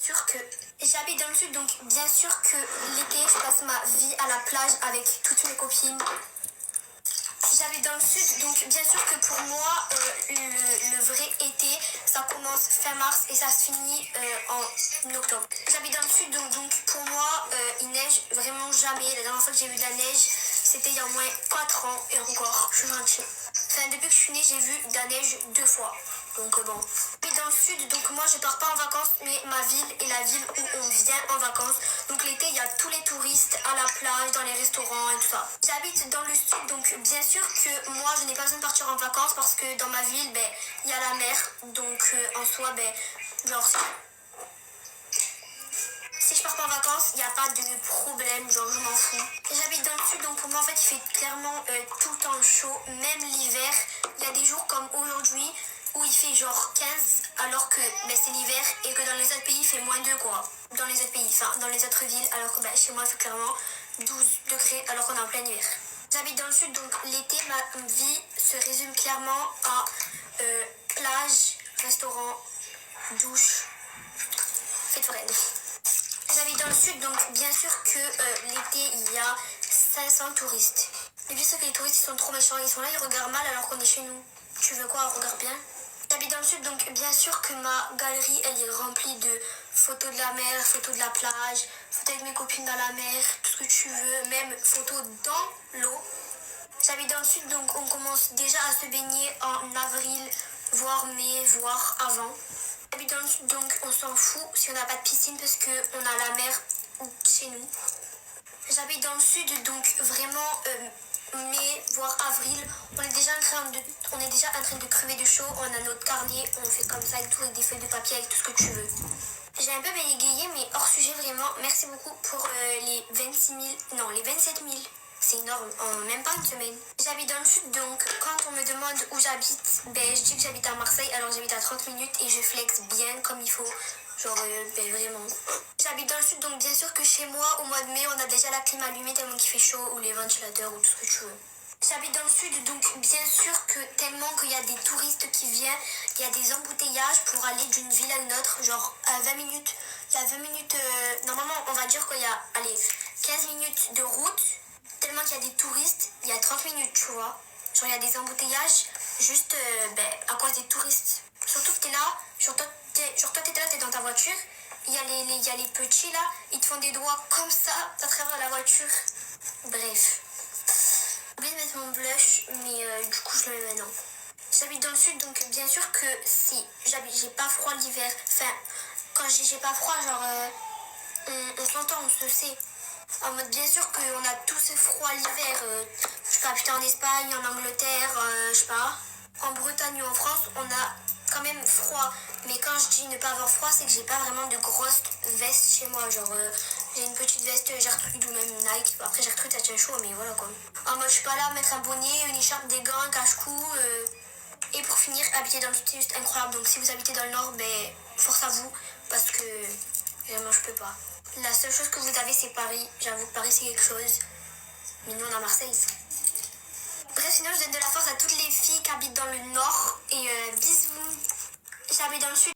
Sûr que j'habite dans le sud, donc bien sûr que l'été, je passe ma vie à la plage avec toutes mes copines. J'habite dans le sud, donc bien sûr que pour moi, le vrai été, ça commence fin mars et ça se finit en octobre. J'habite dans le sud, donc pour moi, il neige vraiment jamais. La dernière fois que j'ai vu de la neige, c'était il y a au moins 4 ans et encore, je suis gentille. Enfin, depuis que je suis née, j'ai vu de la neige 2 fois. Donc bon. Puis dans le sud, donc moi je pars pas en vacances, mais ma ville est la ville où on vient en vacances. Donc l'été, il y a tous les touristes à la plage, dans les restaurants et tout ça. J'habite dans le sud, donc bien sûr que moi je n'ai pas besoin de partir en vacances parce que dans ma ville, il y a la mer. Donc en soi, genre si je pars pas en vacances, il n'y a pas de problème, genre je m'en fous. J'habite dans le sud, donc pour moi en fait il fait clairement tout le temps chaud, même l'hiver. Il y a des jours comme aujourd'hui où il fait genre 15 alors que c'est l'hiver et que dans les autres pays il fait -2 quoi. Dans les autres pays, enfin dans les autres villes, alors que chez moi il fait clairement 12 degrés alors qu'on est en plein hiver. J'habite dans le sud, donc l'été ma vie se résume clairement à plage, restaurant, douche, fête foraine. J'habite dans le sud, donc bien sûr que l'été, il y a 500 touristes. Mais bien sûr que les touristes, ils sont trop méchants. Ils sont là, ils regardent mal alors qu'on est chez nous. Tu veux quoi? Regarde bien. J'habite dans le sud, donc bien sûr que ma galerie, elle est remplie de photos de la mer, photos de la plage, photos avec mes copines dans la mer, tout ce que tu veux, même photos dans l'eau. J'habite dans le sud, donc on commence déjà à se baigner en avril, voire mai, voire avant. J'habite dans le sud, donc on s'en fout si on n'a pas de piscine parce qu'on a la mer chez nous. J'habite dans le sud, donc vraiment mai, voire avril, on est déjà en train de crever de chaud, on a notre carnet, on fait comme ça avec tout, avec des feuilles de papier, avec tout ce que tu veux. J'ai un peu bégayé, mais hors sujet vraiment, merci beaucoup pour les 27 000. C'est énorme, en même pas une semaine. J'habite dans le sud, donc quand on me demande où j'habite, je dis que j'habite à Marseille, alors j'habite à 30 minutes et je flex bien comme il faut. Genre, vraiment. J'habite dans le sud, donc bien sûr que chez moi, au mois de mai, on a déjà la clim allumée tellement qu'il fait chaud, ou les ventilateurs, ou tout ce que tu veux. J'habite dans le sud, donc bien sûr que tellement qu'il y a des touristes qui viennent, il y a des embouteillages pour aller d'une ville à une autre, genre à 20 minutes. Il y a 20 minutes, normalement on va dire qu'il y a, 15 minutes de route, tellement qu'il y a des touristes, il y a 30 minutes, tu vois. Genre il y a des embouteillages juste à cause des touristes. Surtout que t'es là, genre toi t'es là, t'es dans ta voiture, il y a les petits là, ils te font des doigts comme ça à travers la voiture. Bref. J'ai oublié de mettre mon blush, mais du coup je le mets maintenant. J'habite dans le sud, donc bien sûr que si j'ai pas froid l'hiver, enfin quand je dis j'ai pas froid, genre on s'entend, on se sait. En mode bien sûr qu'on a tous froid l'hiver, je sais pas, putain en Espagne, en Angleterre, je sais pas, en Bretagne ou en France, on a quand même froid. Mais quand je dis ne pas avoir froid, c'est que j'ai pas vraiment de grosses vestes chez moi, genre j'ai une petite veste Gertrude ou même Nike. Après Gertrude ça tient chaud, mais voilà quoi. En mode je suis pas là à mettre un bonnet, une écharpe, des gants, un cache-cou. Et pour finir, habiter dans le sud c'est juste incroyable. Donc si vous habitez dans le nord, force à vous, parce que vraiment je peux pas. La seule chose que vous avez c'est Paris. J'avoue que Paris c'est quelque chose. Mais nous on a Marseille. Bref, sinon je donne de la force à toutes les filles qui habitent dans le nord. Et bisous. J'habite dans le sud.